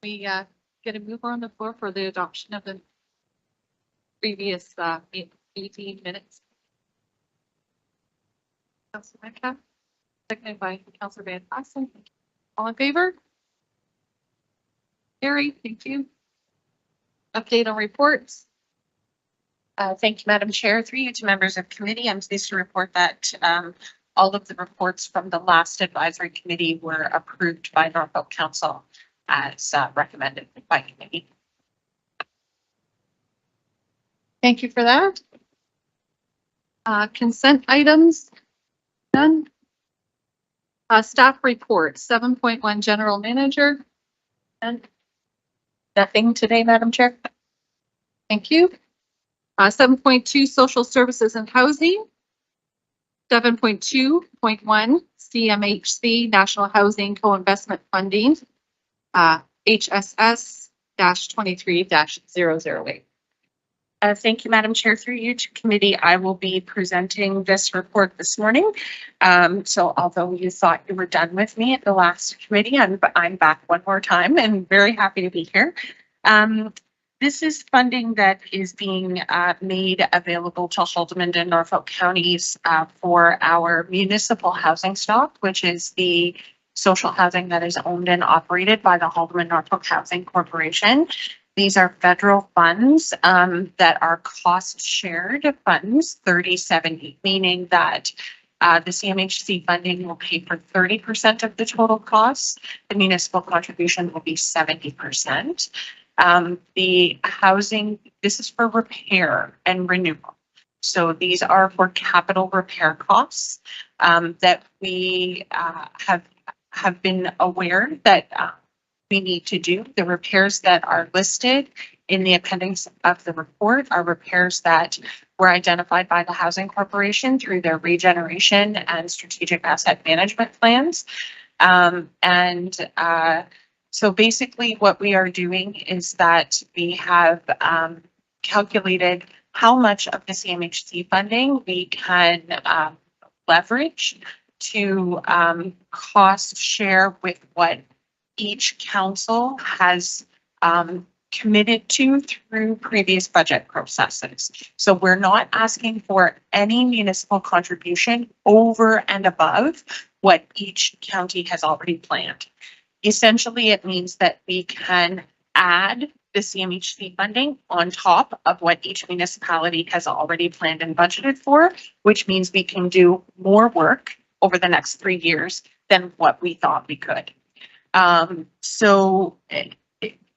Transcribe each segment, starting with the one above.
We get a mover on the floor for the adoption of the previous meeting minutes. Councilor Metcalf, seconded by Councilor Van Passen. All in favor? Carrie, thank you. Update on reports. Thank you, Madam Chair. Through you to members of committee, I'm pleased to report that all of the reports from the last advisory committee were approved by Norfolk Council as recommended by committee. Thank you for that. Consent items, none. Staff report, 7.1 general manager. And Nothing today, Madam Chair. thank you. 7.2 social services and housing. 7.2.1 CMHC National Housing Co-Investment Funding. HSS -23-008. Thank you, Madam Chair. Through you to committee, I will be presenting this report this morning. So although you thought you were done with me at the last committee, I'm back one more time and very happy to be here. This is funding that is being made available to Haldeman and Norfolk counties for our municipal housing stock, which is the social housing that is owned and operated by the Haldeman Norfolk Housing Corporation. These are federal funds that are cost shared funds, 30/70, meaning that the CMHC funding will pay for 30% of the total costs. The municipal contribution will be 70%. The housing, this is for repair and renewal. So these are for capital repair costs that we have been aware that we need to do. The repairs that are listed in the appendix of the report are repairs that were identified by the Housing Corporation through their regeneration and strategic asset management plans. So basically what we are doing is that we have calculated how much of the CMHC funding we can leverage to cost share with what each council has committed to through previous budget processes. So we're not asking for any municipal contribution over and above what each county has already planned. Essentially, it means that we can add the CMHC funding on top of what each municipality has already planned and budgeted for, which means we can do more work over the next 3 years than what we thought we could.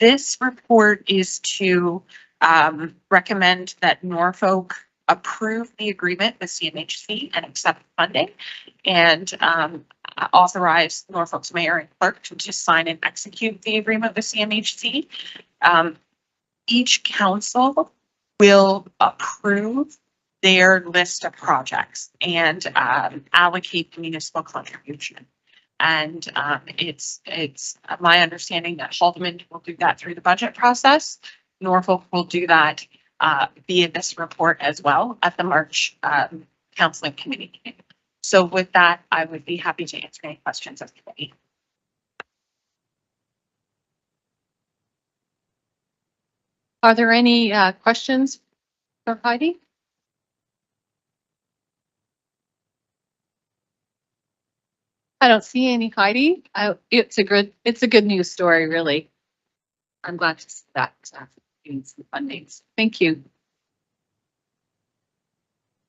This report is to recommend that Norfolk approve the agreement with CMHC and accept funding, and authorize Norfolk's mayor and clerk to sign and execute the agreement with CMHC. Each council will approve their list of projects and allocate the municipal contribution. And it's my understanding that Haldeman will do that through the budget process. Norfolk will do that via this report as well at the March counseling committee. So with that, I would be happy to answer any questions of the committee. Are there any questions for Heidi? I don't see any, Heidi. It's a good news story, really. I'm glad to see that doing some fundings. Thank you.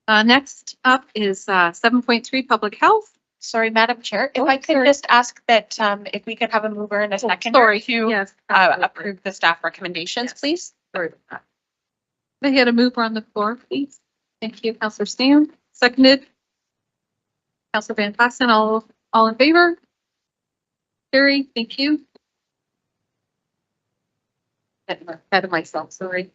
Next up is 7.3 public health. Sorry, Madam Chair, if I could just ask that if we could have a mover and a second to approve the staff recommendations, please. Sorry about that. They had a mover on the floor, please. Thank you, Councillor Stan. Seconded. Councillor Van Passen, all in favor? Carrie, thank you. Ahead of myself, sorry.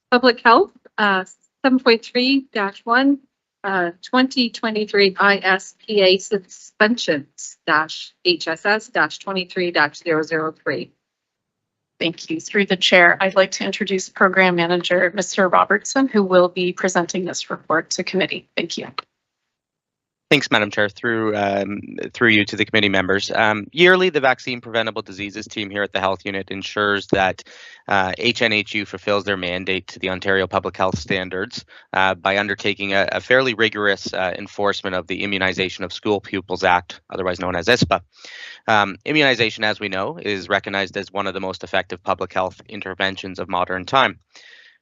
Public health, 7.3-1, 2023 ISPA suspensions HSS -23-003. Thank you. Through the chair, I'd like to introduce Program Manager Mr. Robertson, who will be presenting this report to committee. Thank you. Thanks, Madam Chair. Through you to the committee members. Yearly, the Vaccine Preventable Diseases team here at the Health Unit ensures that HNHU fulfills their mandate to the Ontario Public Health Standards by undertaking a fairly rigorous enforcement of the Immunization of School Pupils Act, otherwise known as ISPA. Immunization, as we know, is recognized as one of the most effective public health interventions of modern time.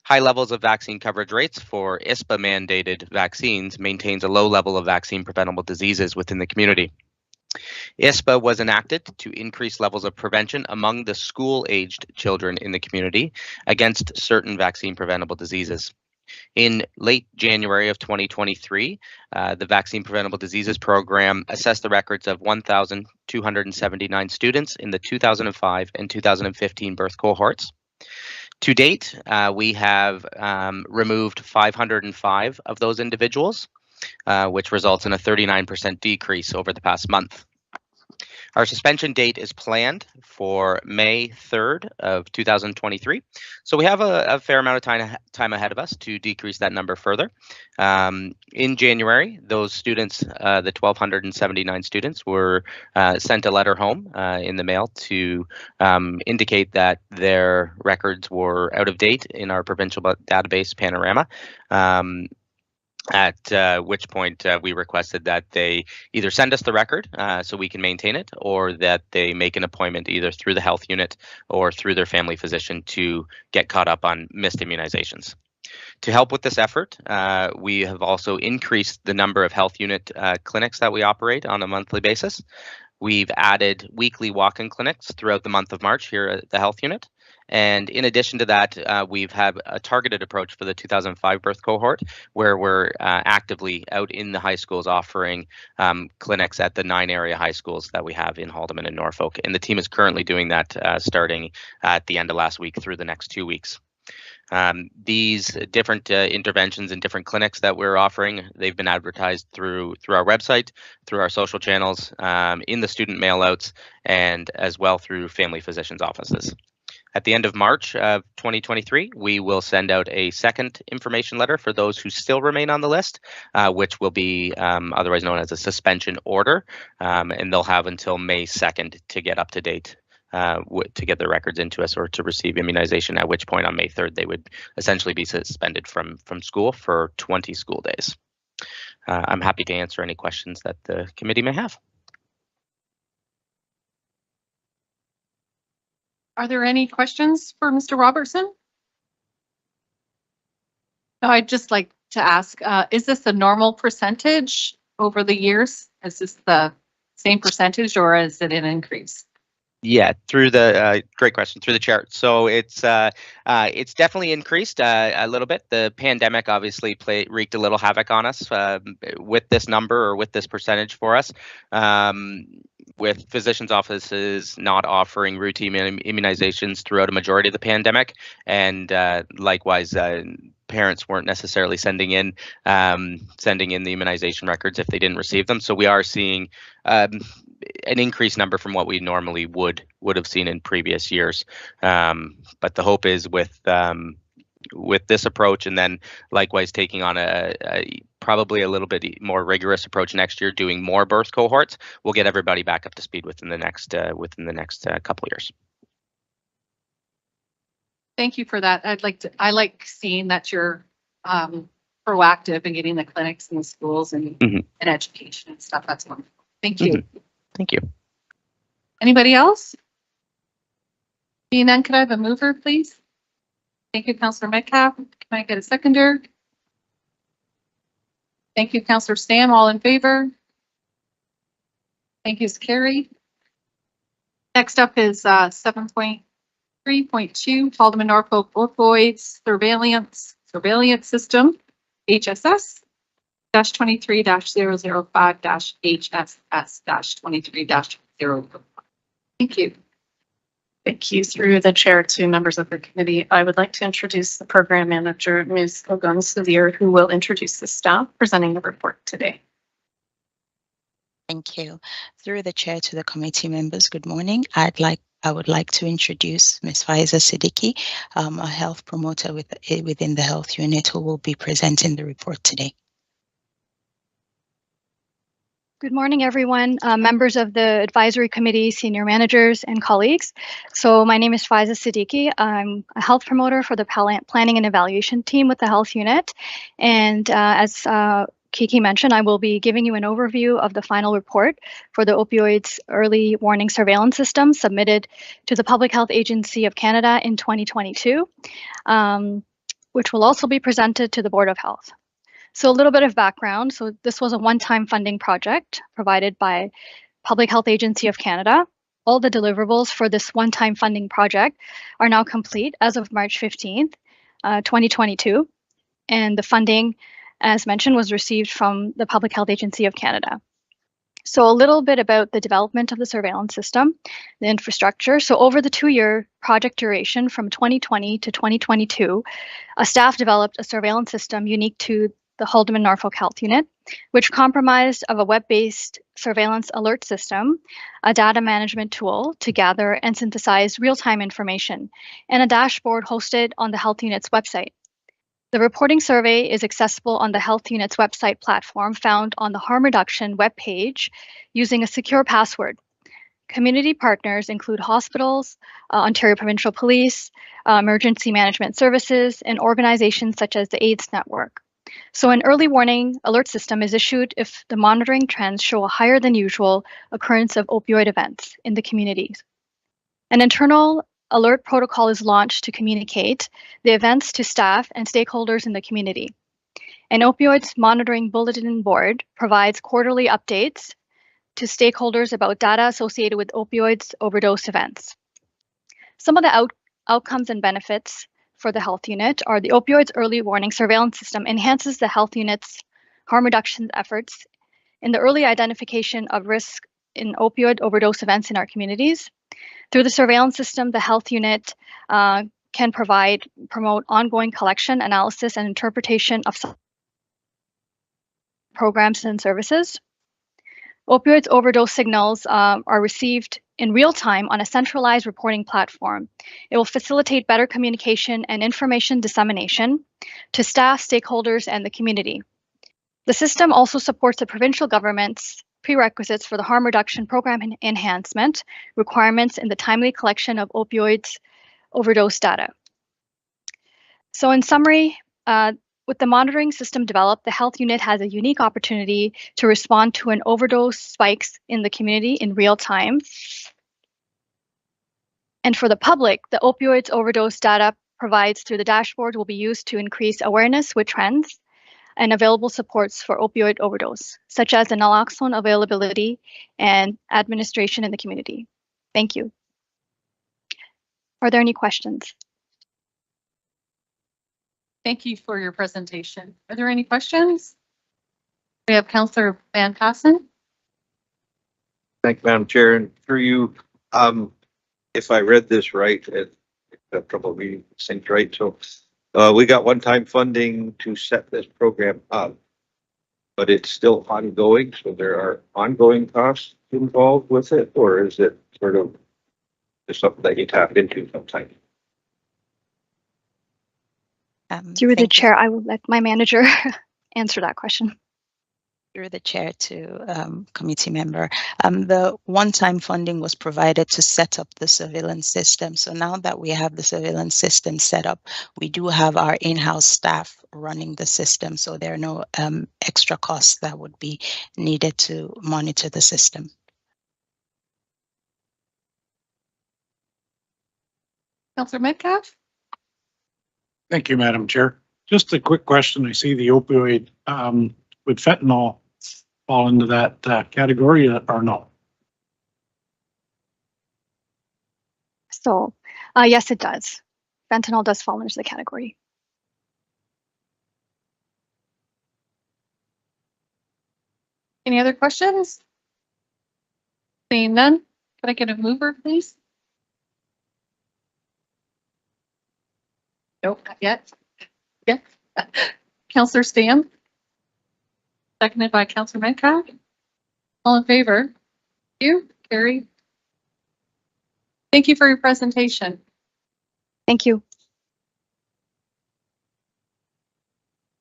High levels of vaccine coverage rates for ISPA-mandated vaccines maintains a low level of vaccine preventable diseases within the community. ISPA was enacted to increase levels of prevention among the school-aged children in the community against certain vaccine preventable diseases. In late January of 2023, the Vaccine Preventable Diseases Program assessed the records of 1,279 students in the 2005 and 2015 birth cohorts. To date, we have removed 505 of those individuals, which results in a 39% decrease over the past month. Our suspension date is planned for May 3rd of 2023. So we have a fair amount of time ahead of us to decrease that number further. In January, those students, the 1,279 students, were sent a letter home in the mail to indicate that their records were out of date in our provincial database Panorama. At which point we requested that they either send us the record so we can maintain it, or that they make an appointment either through the health unit or through their family physician to get caught up on missed immunizations. To help with this effort, we have also increased the number of health unit clinics that we operate on a monthly basis. We've added weekly walk-in clinics throughout the month of March here at the health unit. And in addition to that, we've had a targeted approach for the 2005 birth cohort, where we're actively out in the high schools offering clinics at the 9 area high schools that we have in Haldimand and Norfolk. And the team is currently doing that starting at the end of last week through the next 2 weeks. These different interventions and different clinics that we're offering, they've been advertised through our website, through our social channels, in the student mailouts, and as well through family physicians' offices. At the end of March of 2023, we will send out a second information letter for those who still remain on the list, which will be otherwise known as a suspension order, and they'll have until May 2nd to get up to date, to get their records into us or to receive immunization, at which point on May 3rd they would essentially be suspended from school for 20 school days. I'm happy to answer any questions that the committee may have. Are there any questions for Mr. Robertson? No, I'd just like to ask, is this a normal percentage over the years? Is this the same percentage, or is it an increase? Yeah, through the great question, through the chair. So it's definitely increased a little bit. The pandemic obviously wreaked a little havoc on us with this number, or with this percentage for us. With physicians' offices not offering routine immunizations throughout a majority of the pandemic, and likewise, parents weren't necessarily sending in the immunization records if they didn't receive them. So we are seeing an increased number from what we normally would have seen in previous years. But the hope is with this approach, and then likewise taking on a probably a little bit more rigorous approach next year, doing more birth cohorts, we'll get everybody back up to speed within the next couple of years. Thank you for that. I like seeing that you're proactive in getting the clinics in the schools and and education and stuff. That's wonderful. Thank you. Thank you. Anybody else? Being none, could I have a mover, please? Thank you, Councillor Metcalf. Can I get a seconder? Thank you, Councillor Stam. All in favor? Thank you, it's carried. Next up is 7.3.2, Haldimand Norfolk Opioids Surveillance System, HSS -23-005 HSS -23-005. Thank you. Thank you. Through the chair to members of the committee, I would like to introduce the program manager, Ms. Ogun-Sevier, who will introduce the staff presenting the report today. Thank you. Through the chair to the committee members, good morning. I would like to introduce Ms. Faiza Siddiqui, a health promoter within the health unit, who will be presenting the report today. Good morning, everyone, members of the advisory committee, senior managers, and colleagues. So my name is Faiza Siddiqui. I'm a health promoter for the planning and evaluation team with the health unit. And as Kiki mentioned, I will be giving you an overview of the final report for the opioids early warning surveillance system submitted to the Public Health Agency of Canada in 2022, which will also be presented to the Board of Health. So a little bit of background. So this was a one-time funding project provided by Public Health Agency of Canada. All the deliverables for this one-time funding project are now complete as of March 15th, 2022. And the funding, as mentioned, was received from the Public Health Agency of Canada. So a little bit about the development of the surveillance system, the infrastructure. So over the 2-year project duration from 2020 to 2022, a staff developed a surveillance system unique to the Haldeman Norfolk Health Unit, which comprised of a web-based surveillance alert system, a data management tool to gather and synthesize real-time information, and a dashboard hosted on the Health Unit's website. The reporting survey is accessible on the Health Unit's website platform found on the harm reduction webpage using a secure password. Community partners include hospitals, Ontario Provincial Police, emergency management services, and organizations such as the AIDS Network. So an early warning alert system is issued if the monitoring trends show a higher than usual occurrence of opioid events in the communities. An internal alert protocol is launched to communicate the events to staff and stakeholders in the community. An opioids monitoring bulletin board provides quarterly updates to stakeholders about data associated with opioids overdose events. Some of the outcomes and benefits for the health unit are the opioids early warning surveillance system enhances the health unit's harm reduction efforts in the early identification of risk in opioid overdose events in our communities. Through the surveillance system, the health unit can promote ongoing collection, analysis, and interpretation of programs and services. Opioids overdose signals are received in real time on a centralized reporting platform. It will facilitate better communication and information dissemination to staff, stakeholders, and the community. The system also supports the provincial government's prerequisites for the harm reduction program enhancement requirements in the timely collection of opioids overdose data. So in summary, with the monitoring system developed, the health unit has a unique opportunity to respond to an overdose spikes in the community in real time. And for the public, the opioids overdose data provides through the dashboard will be used to increase awareness with trends and available supports for opioid overdose, such as the naloxone availability and administration in the community. Thank you. Are there any questions? Thank you for your presentation. Are there any questions? We have Councillor Van Passen. Thank you, Madam Chair, and through you, if I read this right, I have trouble reading things right. So we got one-time funding to set this program up, but it's still ongoing. So there are ongoing costs involved with it, or is it sort of just something that you tap into sometime? Through the Thank you. chair, I will let my manager answer that question. Through the chair to committee member, the one-time funding was provided to set up the surveillance system. So now that we have the surveillance system set up, we do have our in-house staff running the system. So there are no extra costs that would be needed to monitor the system. Councillor Metcalf. Thank you, Madam Chair. Just a quick question. I see the opioid, would fentanyl fall into that category or no? So yes, it does. Fentanyl does fall into the category. Any other questions? Seeing none, could I get a mover, please? Nope, not yet. Yeah. Councillor Stam. Seconded by Councillor Metcalf. All in favor? Thank you. Carrie. Thank you for your presentation. Thank you.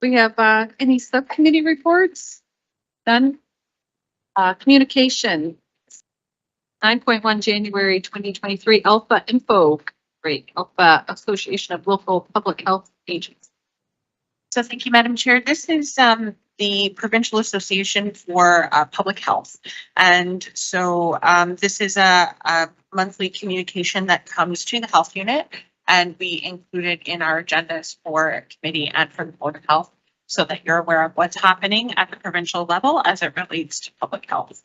We have any subcommittee reports? None? Communication. 9.1 January 2023 Alpha Info Break, Alpha Association of Local Public Health Agents. So thank you, Madam Chair. This is the Provincial Association for Public Health. And so this is a monthly communication that comes to the health unit, and we include it in our agendas for committee and for the Board of Health so that you're aware of what's happening at the provincial level as it relates to public health.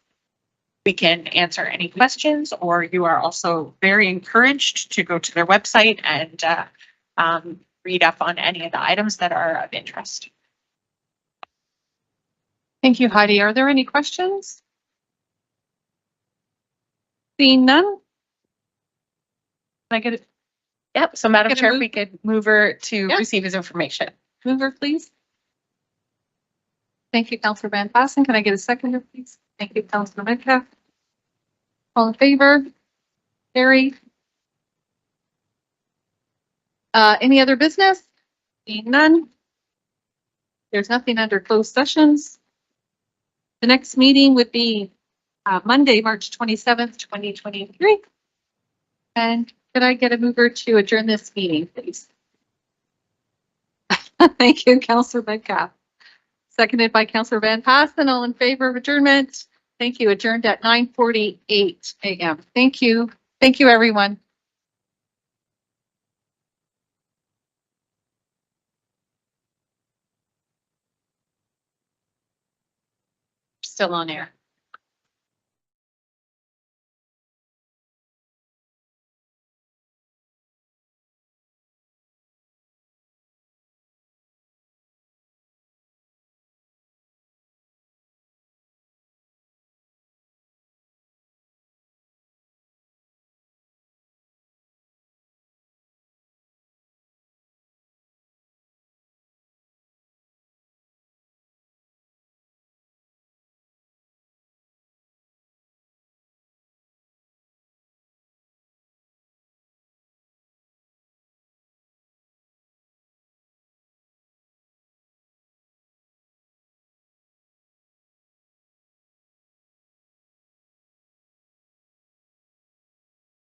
We can answer any questions, or you are also very encouraged to go to their website and read up on any of the items that are of interest. Thank you, Heidi. Are there any questions? Seeing none? Can I get it? Yep. So Madam Get a Chair, if move- we could move her to Yeah. receive his information. Mover, please. Thank you, Councillor Van Passen. Can I get a seconder, please? Thank you, Councillor Metcalf. All in favor? Carried. Any other business? Seeing none. There's nothing under closed sessions. The next meeting would be Monday, March 27th, 2023. And could I get a mover to adjourn this meeting, please? Thank you, Councillor Metcalf. Seconded by Councillor Van Passen. All in favor of adjournment? Thank you. Adjourned at 9:48 a.m. Thank you. Thank you, everyone. Still on air.